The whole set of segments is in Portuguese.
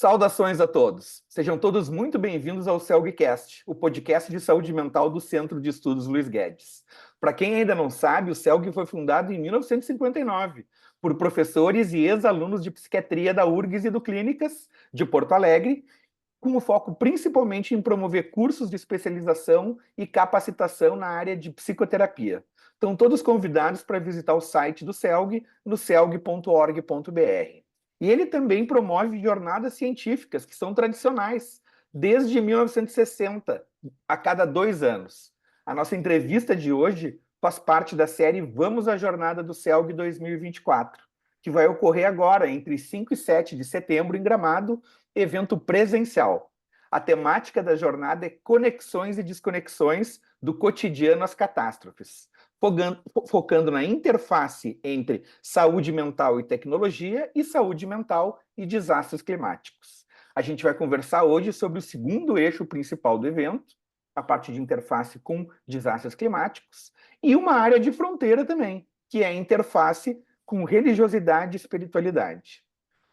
Saudações a todos. Sejam todos muito bem-vindos ao CELGcast, o podcast de saúde mental do Centro de Estudos Luiz Guedes. Para quem ainda não sabe, o CELG foi fundado em 1959 por professores e ex-alunos de psiquiatria da URGS e do Clínicas de Porto Alegre, com o foco principalmente em promover cursos de especialização e capacitação na área de psicoterapia. Estão todos convidados para visitar o site do CELG no celg.org.br. E ele também promove jornadas científicas, que são tradicionais, desde 1960, a cada 2 anos. A nossa entrevista de hoje faz parte da série Vamos à Jornada do CELG 2024, que vai ocorrer agora, entre 5 e 7 de setembro, em Gramado, evento presencial. A temática da jornada é conexões e desconexões do cotidiano às catástrofes, focando na interface entre saúde mental e tecnologia e saúde mental e desastres climáticos. A gente vai conversar hoje sobre o segundo eixo principal do evento, a parte de interface com desastres climáticos, e uma área de fronteira também, que é a interface com religiosidade e espiritualidade.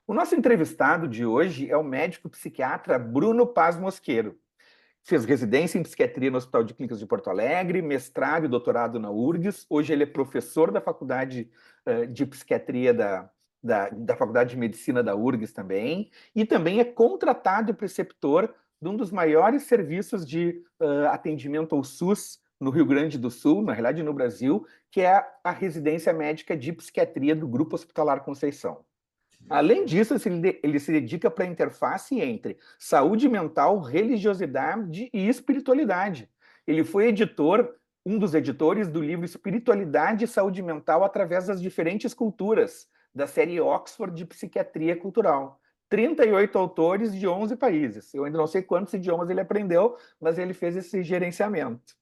O nosso entrevistado de hoje é o médico psiquiatra Bruno Paz Mosqueiro. Fez residência em psiquiatria no Hospital de Clínicas de Porto Alegre, mestrado e doutorado na URGS. Hoje ele é professor da Faculdade de Psiquiatria da Faculdade de Medicina da URGS também, e também é contratado e preceptor de um dos maiores serviços de atendimento ao SUS no Rio Grande do Sul, na realidade no Brasil, que é a Residência Médica de Psiquiatria do Grupo Hospitalar Conceição. Além disso, ele se dedica para a interface entre saúde mental, religiosidade e espiritualidade. Ele foi editor, um dos editores do livro Espiritualidade e Saúde Mental através das diferentes culturas, da série Oxford de Psiquiatria Cultural. 38 autores de 11 países. Eu ainda não sei quantos idiomas ele aprendeu, mas ele fez esse gerenciamento.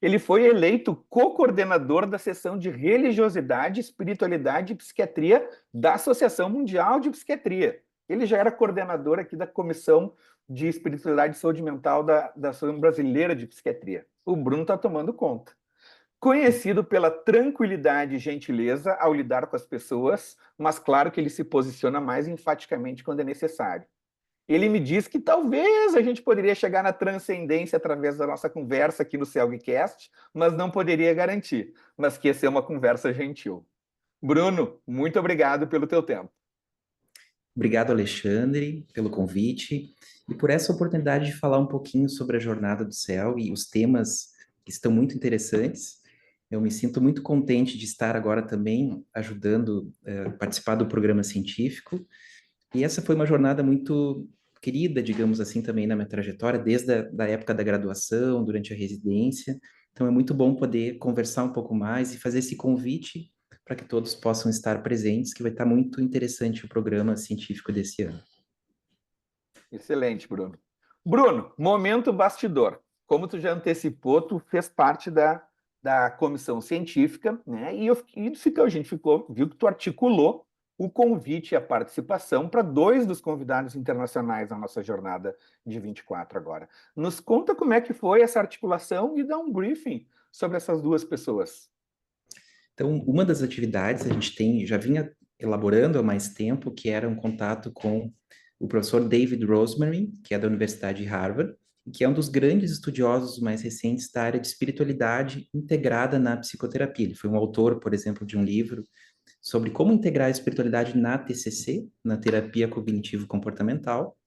Ele foi eleito co-coordenador da seção de religiosidade, espiritualidade e psiquiatria da Associação Mundial de Psiquiatria. Ele já era coordenador aqui da Comissão de Espiritualidade e Saúde Mental da Associação Brasileira de Psiquiatria. O Bruno está tomando conta. Conhecido pela tranquilidade e gentileza ao lidar com as pessoas, mas claro que ele se posiciona mais enfaticamente quando é necessário. Ele me diz que talvez a gente poderia chegar na transcendência através da nossa conversa aqui no CELGcast, mas não poderia garantir, mas que ia ser uma conversa gentil. Bruno, muito obrigado pelo teu tempo. Obrigado, Alexandre, pelo convite e por essa oportunidade de falar um pouquinho sobre a jornada do CELG e os temas que estão muito interessantes. Eu me sinto muito contente de estar agora também ajudando a participar do programa científico. E essa foi uma jornada muito querida, digamos assim, também na minha trajetória, desde a época da graduação, durante a residência. Então é muito bom poder conversar um pouco mais e fazer esse convite para que todos possam estar presentes, que vai estar muito interessante o programa científico desse ano. Excelente, Bruno. Bruno, momento bastidor. Como tu já antecipou, tu fez parte da comissão científica, né? E a gente viu que tu articulou o convite e a participação para 2 dos convidados internacionais na nossa jornada de 24 agora. Nos conta como é que foi essa articulação e dá um briefing sobre essas 2 pessoas. Então, uma das atividades a gente já vinha elaborando há mais tempo, que era um contato com o professor David Rosemary, que é da Universidade de Harvard, que é um dos grandes estudiosos mais recentes da área de espiritualidade integrada na psicoterapia. Ele foi um autor, por exemplo, de um livro sobre como integrar a espiritualidade na TCC, na terapia cognitivo-comportamental,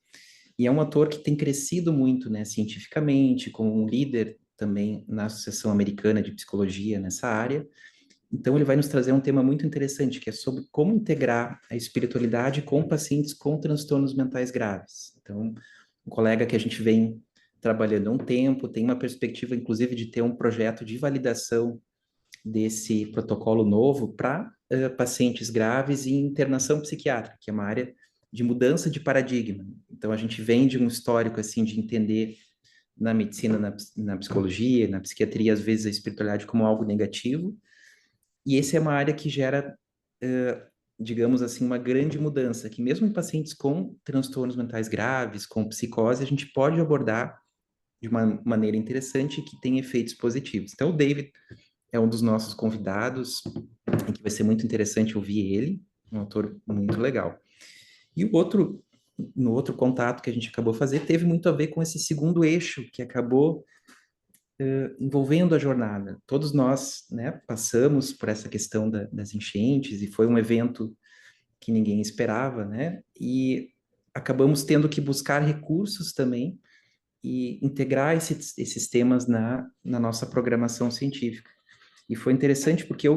e é um autor que tem crescido muito, né, cientificamente, como um líder também na Associação Americana de Psicologia nessa área. Então, ele vai nos trazer um tema muito interessante, que é sobre como integrar a espiritualidade com pacientes com transtornos mentais graves. Então, um colega que a gente vem trabalhando há um tempo, tem uma perspectiva, inclusive, de ter um projeto de validação desse protocolo novo para pacientes graves e internação psiquiátrica, que é uma área de mudança de paradigma. Então, a gente vem de um histórico, assim, de entender na medicina, na psicologia, na psiquiatria, às vezes, a espiritualidade como algo negativo, e essa é uma área que gera, digamos assim, uma grande mudança, que mesmo em pacientes com transtornos mentais graves, com psicose, a gente pode abordar de uma maneira interessante e que tem efeitos positivos. Então, o David é um dos nossos convidados, e que vai ser muito interessante ouvir ele, um autor muito legal. E o outro no outro contato que a gente acabou fazer, teve muito a ver com esse segundo eixo que acabou envolvendo a jornada. Todos nós, né, passamos por essa questão das enchentes e foi um evento que ninguém esperava, né? E acabamos tendo que buscar recursos também e integrar esses temas na nossa programação científica. E foi interessante porque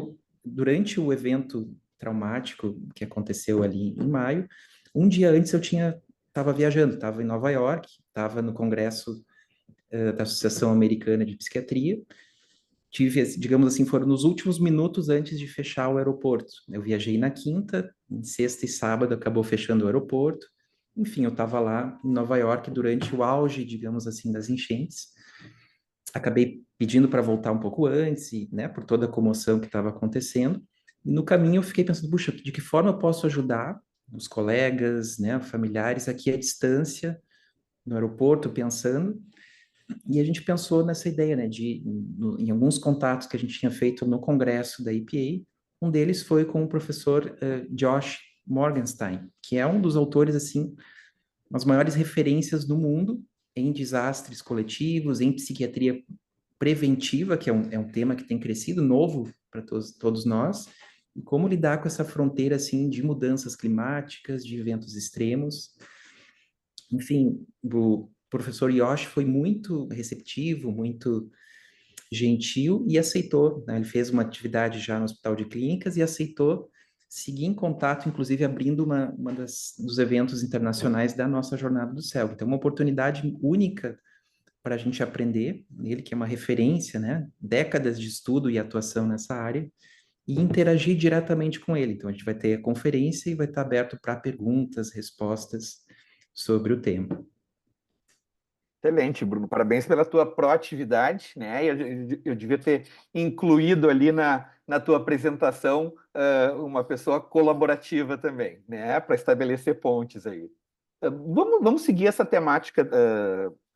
durante o evento traumático que aconteceu ali em maio, um dia antes eu estava viajando, estava em Nova York, estava no congresso da Associação Americana de Psiquiatria. Tive, digamos assim, foram nos últimos minutos antes de fechar o aeroporto. Eu viajei na quinta, em sexta e sábado acabou fechando o aeroporto. Enfim, eu estava lá em Nova York durante o auge, digamos assim, das enchentes. Acabei pedindo para voltar um pouco antes, e, né, por toda a comoção que estava acontecendo. E no caminho eu fiquei pensando, puxa, de que forma eu posso ajudar os colegas, né, familiares aqui à distância, no aeroporto, pensando. E a gente pensou nessa ideia, né, em alguns contatos que a gente tinha feito no congresso da EPA, um deles foi com o professor Josh Morgenstein, que é um dos autores, assim, as maiores referências do mundo em desastres coletivos, em psiquiatria preventiva, que é um tema que tem crescido novo para todos nós, e como lidar com essa fronteira, assim, de mudanças climáticas, de eventos extremos. Enfim, o professor Yoshi foi muito receptivo, muito gentil e aceitou, né? Ele fez uma atividade já no Hospital de Clínicas e aceitou seguir em contato, inclusive abrindo uma dos eventos internacionais da nossa Jornada do Céu. Então, uma oportunidade única para a gente aprender, ele que é uma referência, né? Décadas de estudo e atuação nessa área, e interagir diretamente com ele. Então, a gente vai ter a conferência e vai estar aberto para perguntas, respostas sobre o tema. Excelente, Bruno. Parabéns pela tua proatividade, né? Eu devia ter incluído ali na tua apresentação uma pessoa colaborativa também, né? Para estabelecer pontes aí. Vamos seguir essa temática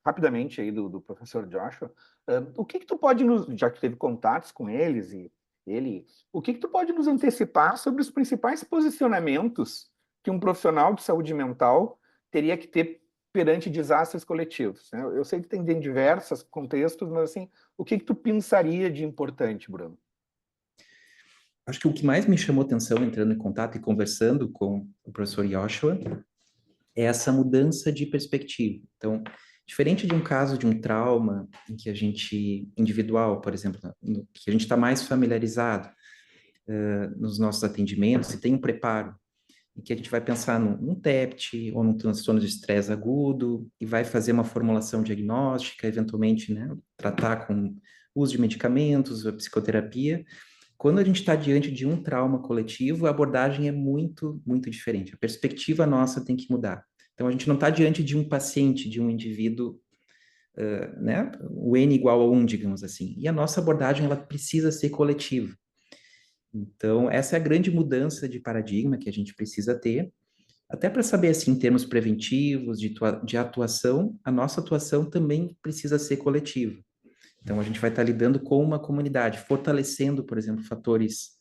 rapidamente aí do professor Joshua. O que que tu pode nos, já que teve contatos com eles e ele, o que que tu pode nos antecipar sobre os principais posicionamentos que um profissional de saúde mental teria que ter perante desastres coletivos, né? Eu sei que tem diversos contextos, mas assim, o que que tu pensaria de importante, Bruno? Acho que o que mais me chamou atenção entrando em contato e conversando com o professor Joshua é essa mudança de perspectiva. Então, diferente de um caso de um trauma em que a gente, individual, por exemplo, que a gente está mais familiarizado nos nossos atendimentos e tem um preparo, em que a gente vai pensar num TEPT ou num transtorno de estresse agudo e vai fazer uma formulação diagnóstica, eventualmente, né, tratar com uso de medicamentos, a psicoterapia. Quando a gente está diante de um trauma coletivo, a abordagem é muito, muito diferente. A perspectiva nossa tem que mudar. Então, a gente não está diante de um paciente, de um indivíduo, né? O N igual a 1, digamos assim. E a nossa abordagem, ela precisa ser coletiva. Então, essa é a grande mudança de paradigma que a gente precisa ter, até para saber, assim, em termos preventivos, de atuação, a nossa atuação também precisa ser coletiva. Então, a gente vai estar lidando com uma comunidade, fortalecendo, por exemplo, fatores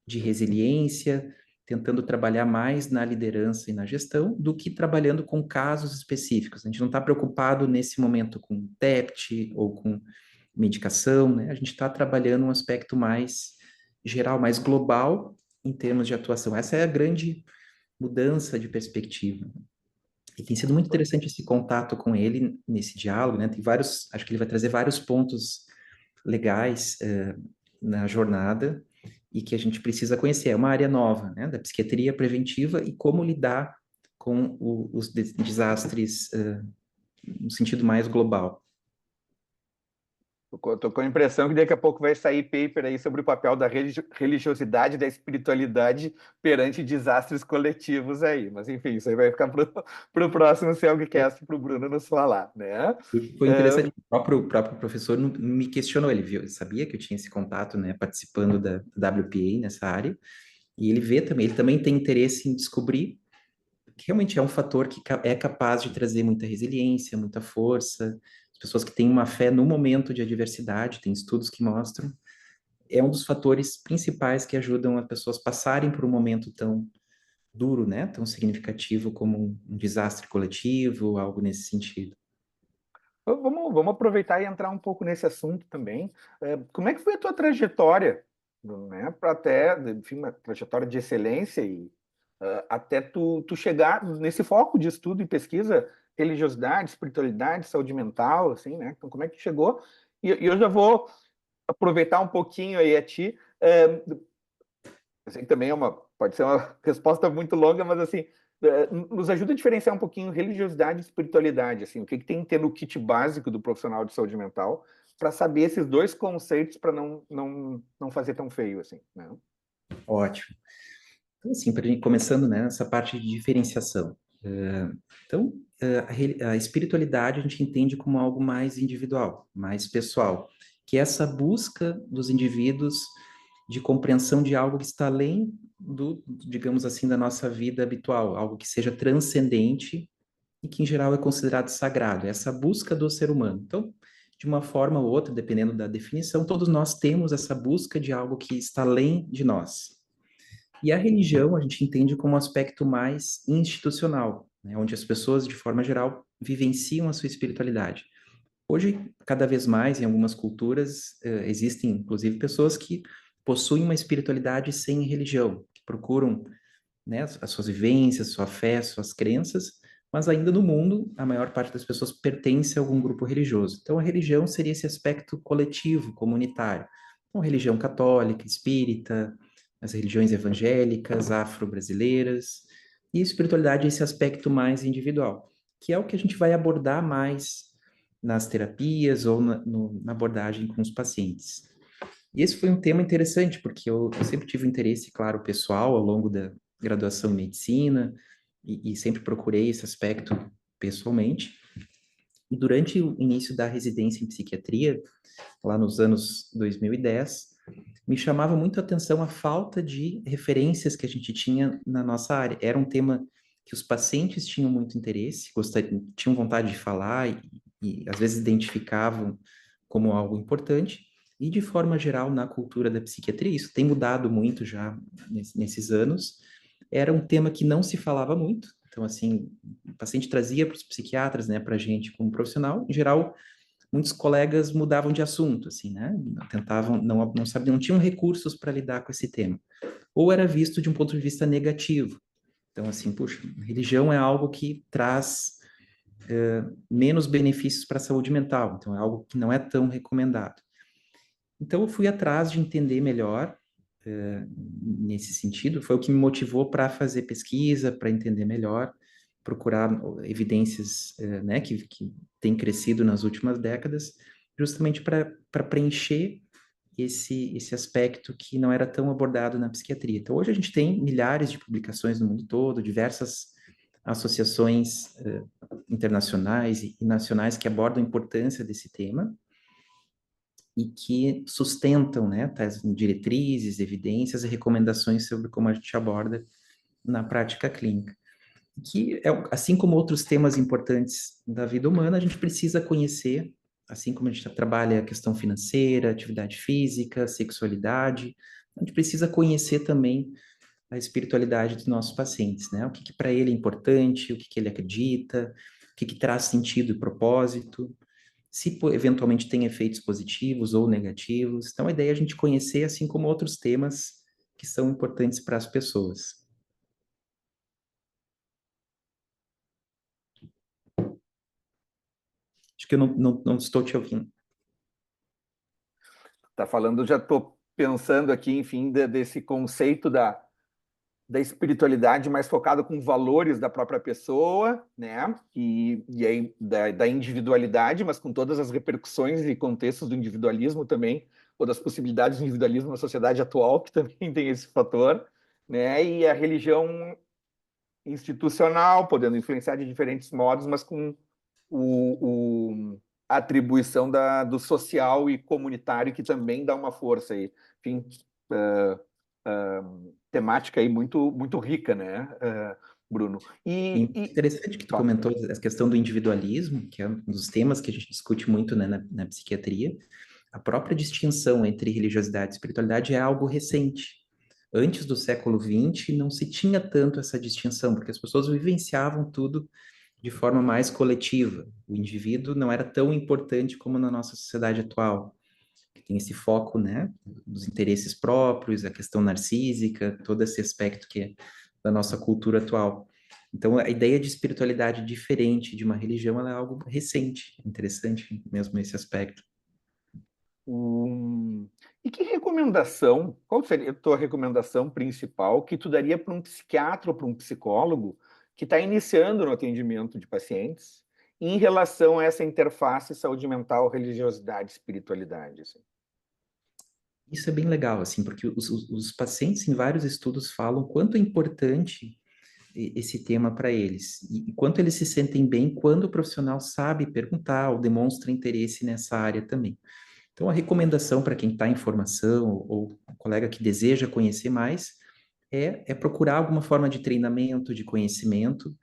de resiliência, tentando trabalhar mais na liderança e na gestão, do que trabalhando com casos específicos. A gente não está preocupado nesse momento com TEPT ou com medicação, né? A gente está trabalhando um aspecto mais geral, mais global em termos de atuação. Essa é a grande mudança de perspectiva. E tem sido muito interessante esse contato com ele nesse diálogo, né? Tem vários, acho que ele vai trazer vários pontos legais na jornada e que a gente precisa conhecer. É uma área nova, né? Da psiquiatria preventiva e como lidar com os desastres no sentido mais global. Tô com a impressão que daqui a pouco vai sair paper aí sobre o papel da religiosidade e da espiritualidade perante desastres coletivos aí. Mas, enfim, isso aí vai ficar para o próximo Celgcast para o Bruno nos falar, né? Foi interessante, o próprio professor não me questionou, ele viu, ele sabia que eu tinha esse contato, né, participando da WPA nessa área, e ele vê também, ele também tem interesse em descobrir que realmente é um fator que é capaz de trazer muita resiliência, muita força, as pessoas que têm uma fé no momento de adversidade, tem estudos que mostram, é um dos fatores principais que ajudam as pessoas passarem por um momento tão duro, né? Tão significativo como um desastre coletivo, algo nesse sentido. Vamos aproveitar e entrar um pouco nesse assunto também. Como é que foi a tua trajetória, né, para até, enfim, uma trajetória de excelência e até tu chegar nesse foco de estudo e pesquisa, religiosidade, espiritualidade, saúde mental, assim, né? Então, como é que chegou? E eu já vou aproveitar um pouquinho aí a ti. Eu sei que também pode ser uma resposta muito longa, mas assim, nos ajuda a diferenciar um pouquinho religiosidade e espiritualidade, assim, o que tem que ter no kit básico do profissional de saúde mental para saber esses dois conceitos para não fazer tão feio, assim, né? Ótimo. Então, assim, começando, né, nessa parte de diferenciação. Então, a espiritualidade a gente entende como algo mais individual, mais pessoal, que é essa busca dos indivíduos de compreensão de algo que está além do, digamos assim, da nossa vida habitual, algo que seja transcendente e que, em geral, é considerado sagrado, é essa busca do ser humano. Então, de uma forma ou outra, dependendo da definição, todos nós temos essa busca de algo que está além de nós. E a religião a gente entende como um aspecto mais institucional, né, onde as pessoas, de forma geral, vivenciam a sua espiritualidade. Hoje, cada vez mais, em algumas culturas, existem, inclusive, pessoas que possuem uma espiritualidade sem religião, que procuram, né, as suas vivências, sua fé, suas crenças, mas ainda no mundo, a maior parte das pessoas pertence a algum grupo religioso. Então, a religião seria esse aspecto coletivo, comunitário. Então, religião católica, espírita, as religiões evangélicas, afro-brasileiras, e espiritualidade é esse aspecto mais individual, que é o que a gente vai abordar mais nas terapias ou na abordagem com os pacientes. E esse foi um tema interessante, porque eu sempre tive um interesse, claro, pessoal, ao longo da graduação em medicina, e sempre procurei esse aspecto pessoalmente. E durante o início da residência em psiquiatria, lá nos anos 2010, me chamava muito a atenção a falta de referências que a gente tinha na nossa área. Era um tema que os pacientes tinham muito interesse, tinham vontade de falar e às vezes identificavam como algo importante. E de forma geral, na cultura da psiquiatria, isso tem mudado muito já nesses anos. Era um tema que não se falava muito. Então, assim, o paciente trazia para os psiquiatras, né, para a gente como profissional. Em geral, muitos colegas mudavam de assunto, assim, né? Tentavam, não sabiam, não tinham recursos para lidar com esse tema. Ou era visto de um ponto de vista negativo. Então, assim, puxa, religião é algo que traz menos benefícios para a saúde mental. Então, é algo que não é tão recomendado. Então, eu fui atrás de entender melhor nesse sentido. Foi o que me motivou para fazer pesquisa, para entender melhor, procurar evidências, né, que têm crescido nas últimas décadas, justamente para preencher esse aspecto que não era tão abordado na psiquiatria. Então, hoje a gente tem milhares de publicações no mundo todo, diversas associações internacionais e nacionais que abordam a importância desse tema e que sustentam, né, tais diretrizes, evidências e recomendações sobre como a gente aborda na prática clínica. Que, assim como outros temas importantes da vida humana, a gente precisa conhecer, assim como a gente trabalha a questão financeira, atividade física, sexualidade, a gente precisa conhecer também a espiritualidade dos nossos pacientes, né? O que para ele é importante, o que ele acredita, o que traz sentido e propósito, se eventualmente tem efeitos positivos ou negativos. Então, a ideia é a gente conhecer, assim como outros temas que são importantes para as pessoas. Acho que eu não estou te ouvindo. Tá falando, eu já estou pensando aqui, enfim, desse conceito da espiritualidade mais focado com valores da própria pessoa, né? E aí da individualidade, mas com todas as repercussões e contextos do individualismo também, ou das possibilidades do individualismo na sociedade atual, que também tem esse fator, né? E a religião institucional, podendo influenciar de diferentes modos, mas com a atribuição do social e comunitário, que também dá uma força aí. Enfim, temática aí muito rica, né, Bruno? E interessante que tu Fala. comentou a questão do individualismo, que é um dos temas que a gente discute muito, né, na psiquiatria. A própria distinção entre religiosidade e espiritualidade é algo recente. Antes do século XX, não se tinha tanto essa distinção, porque as pessoas vivenciavam tudo de forma mais coletiva. O indivíduo não era tão importante como na nossa sociedade atual, que tem esse foco, né, dos interesses próprios, a questão narcísica, todo esse aspecto que é da nossa cultura atual. Então, a ideia de espiritualidade diferente de uma religião, ela é algo recente, interessante mesmo esse aspecto. E que recomendação, qual seria a tua recomendação principal que tu daria para um psiquiatra ou para um psicólogo que está iniciando no atendimento de pacientes em relação a essa interface saúde mental, religiosidade, espiritualidade? Assim? Isso é bem legal, assim, porque os pacientes em vários estudos falam quanto é importante esse tema para eles e quanto eles se sentem bem quando o profissional sabe perguntar ou demonstra interesse nessa área também. Então, a recomendação para quem está em formação ou um colega que deseja conhecer mais é procurar alguma forma de treinamento, de conhecimento,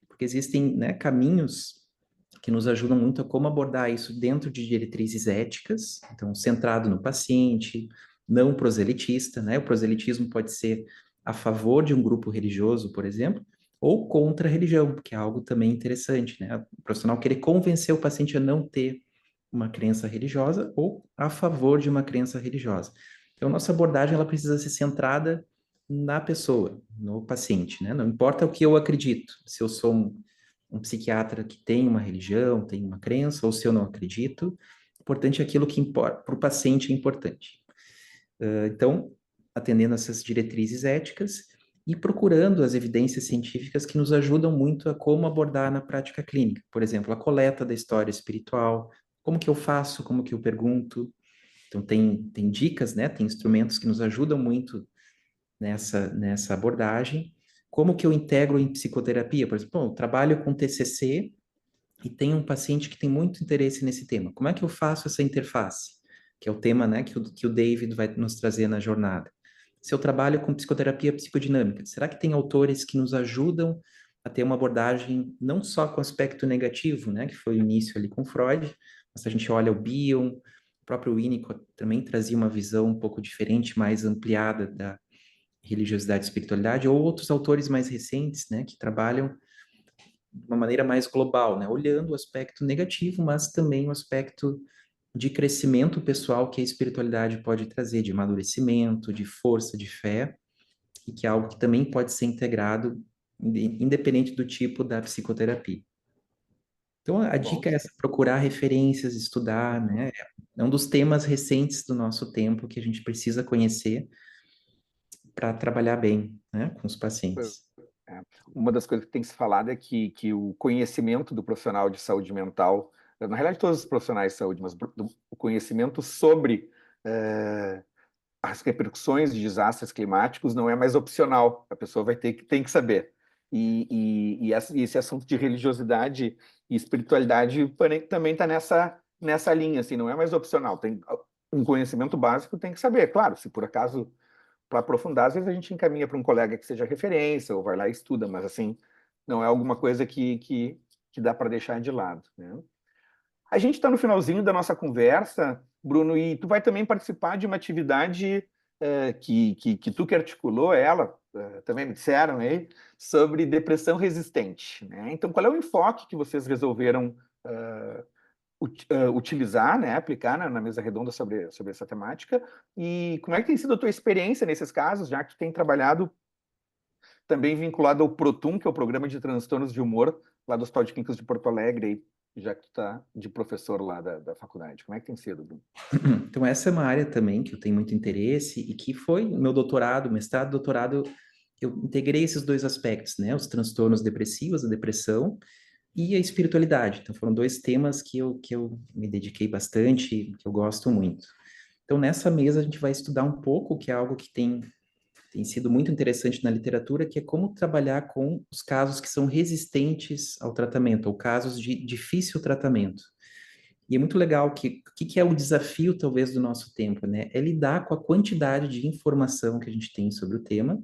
porque existem, né, caminhos que nos ajudam muito a como abordar isso dentro de diretrizes éticas, então centrado no paciente, não proselitista, né? O proselitismo pode ser a favor de um grupo religioso, por exemplo, ou contra a religião, que é algo também interessante, né? O profissional querer convencer o paciente a não ter uma crença religiosa ou a favor de uma crença religiosa. Então, nossa abordagem ela precisa ser centrada na pessoa, no paciente, né? Não importa o que eu acredito, se eu sou um psiquiatra que tem uma religião, tem uma crença, ou se eu não acredito, o importante é aquilo que importa, para o paciente é importante. Então, atendendo essas diretrizes éticas e procurando as evidências científicas que nos ajudam muito a como abordar na prática clínica. Por exemplo, a coleta da história espiritual, como que eu faço, como que eu pergunto. Então, tem dicas, né? Tem instrumentos que nos ajudam muito nessa abordagem. Como que eu integro em psicoterapia? Por exemplo, eu trabalho com TCC e tem um paciente que tem muito interesse nesse tema. Como é que eu faço essa interface? Que é o tema, né, que o David vai nos trazer na jornada. Se eu trabalho com psicoterapia psicodinâmica, será que tem autores que nos ajudam a ter uma abordagem não só com aspecto negativo, né, que foi o início ali com Freud, mas se a gente olha o Bion, o próprio Winnicott também trazia uma visão um pouco diferente, mais ampliada da religiosidade e espiritualidade, ou outros autores mais recentes, né, que trabalham de uma maneira mais global, né, olhando o aspecto negativo, mas também o aspecto de crescimento pessoal que a espiritualidade pode trazer, de amadurecimento, de força, de fé, e que é algo que também pode ser integrado, independente do tipo da psicoterapia. Então, a Bom, dica é essa, procurar referências, estudar, né? É um dos temas recentes do nosso tempo que a gente precisa conhecer para trabalhar bem, né, com os pacientes. é, uma das coisas que tem se falado é que o conhecimento do profissional de saúde mental, na realidade todos os profissionais de saúde, mas o conhecimento sobre as repercussões de desastres climáticos não é mais opcional, a pessoa tem que saber. E esse assunto de religiosidade e espiritualidade também está nessa linha, assim, não é mais opcional. Tem um conhecimento básico, tem que saber. Claro, se por acaso, para aprofundar, às vezes a gente encaminha para um colega que seja referência, ou vai lá e estuda, mas assim, não é alguma coisa que dá para deixar de lado, né? A gente está no finalzinho da nossa conversa, Bruno, e tu vai também participar de uma atividade que tu que articulou ela, também me disseram aí, sobre depressão resistente, né? Então, qual é o enfoque que vocês resolveram utilizar, né, aplicar na mesa redonda sobre essa temática? E como é que tem sido a tua experiência nesses casos, já que tu tem trabalhado também vinculado ao Protum, que é o Programa de Transtornos de Humor, lá do Hospital de Clínicas de Porto Alegre, já que tu está de professor lá da faculdade. Como é que tem sido, Bruno? Então, essa é uma área também que eu tenho muito interesse e que foi o meu doutorado, mestrado, doutorado, eu integrei esses dois aspectos, né? Os transtornos depressivos, a depressão e a espiritualidade. Então, foram dois temas que eu me dediquei bastante, que eu gosto muito. Então, nessa mesa, a gente vai estudar um pouco, que é algo que tem sido muito interessante na literatura, que é como trabalhar com os casos que são resistentes ao tratamento, ou casos de difícil tratamento. E é muito legal que é o desafio, talvez, do nosso tempo, né? É lidar com a quantidade de informação que a gente tem sobre o tema,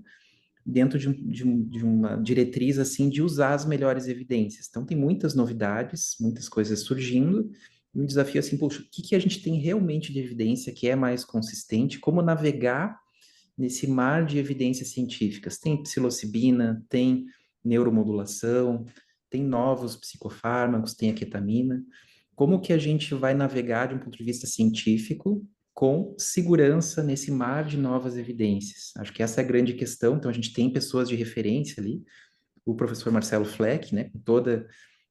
dentro de uma diretriz, assim, de usar as melhores evidências. Então, tem muitas novidades, muitas coisas surgindo, e um desafio, assim, poxa, o que a gente tem realmente de evidência que é mais consistente, como navegar nesse mar de evidências científicas. Tem psilocibina, tem neuromodulação, tem novos psicofármacos, tem a ketamina. Como que a gente vai navegar de um ponto de vista científico com segurança nesse mar de novas evidências? Acho que essa é a grande questão. Então, a gente tem pessoas de referência ali, o professor Marcelo Fleck, né, com toda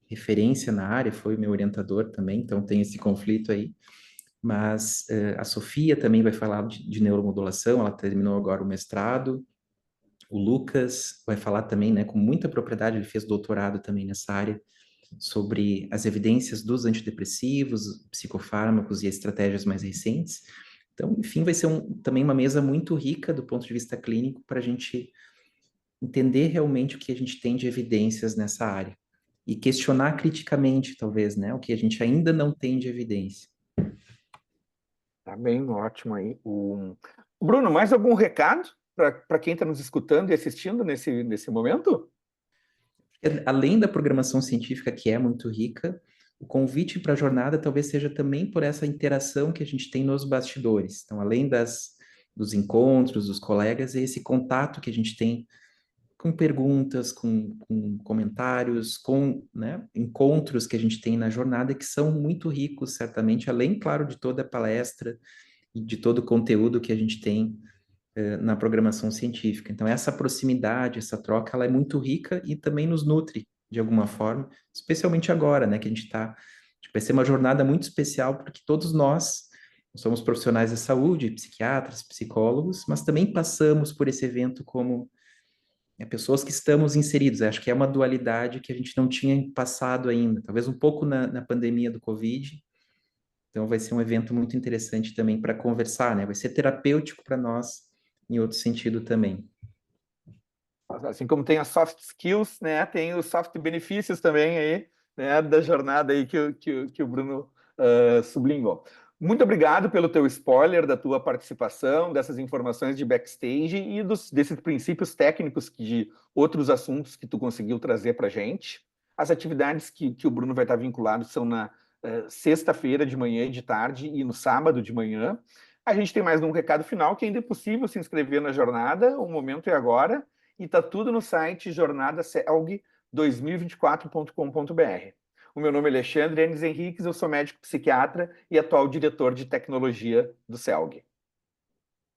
referência na área, foi meu orientador também, então tem esse conflito aí. Mas a Sofia também vai falar de neuromodulação, ela terminou agora o mestrado. O Lucas vai falar também, né, com muita propriedade, ele fez doutorado também nessa área, sobre as evidências dos antidepressivos, psicofármacos e estratégias mais recentes. Então, enfim, vai ser também uma mesa muito rica do ponto de vista clínico para a gente entender realmente o que a gente tem de evidências nessa área e questionar criticamente, talvez, né, o que a gente ainda não tem de evidência. Tá bem, ótimo aí. Bruno, mais algum recado para quem está nos escutando e assistindo nesse momento? Além da programação científica, que é muito rica, o convite para a jornada talvez seja também por essa interação que a gente tem nos bastidores. Então, além dos encontros, dos colegas, é esse contato que a gente tem com perguntas, com comentários, com, né, encontros que a gente tem na jornada que são muito ricos, certamente, além, claro, de toda a palestra e de todo o conteúdo que a gente tem na programação científica. Então, essa proximidade, essa troca, ela é muito rica e também nos nutre de alguma forma, especialmente agora, né, que a gente está. Vai ser uma jornada muito especial, porque todos nós somos profissionais da saúde, psiquiatras, psicólogos, mas também passamos por esse evento como pessoas que estamos inseridos. Acho que é uma dualidade que a gente não tinha passado ainda, talvez um pouco na pandemia do Covid. Então, vai ser um evento muito interessante também para conversar, né? Vai ser terapêutico para nós em outro sentido também. Assim como tem as soft skills, né, tem os soft benefícios também aí, né, da jornada aí que o Bruno sublinhou. Muito obrigado pelo teu spoiler, da tua participação, dessas informações de backstage e desses princípios técnicos de outros assuntos que tu conseguiu trazer para a gente. As atividades que o Bruno vai estar vinculado são na sexta-feira de manhã e de tarde e no sábado de manhã. A gente tem mais um recado final, que ainda é possível se inscrever na jornada, o momento é agora, e está tudo no site jornadacelg2024.com.br. O meu nome é Alexandre Enes Henriques, eu sou médico psiquiatra e atual diretor de tecnologia do CELG.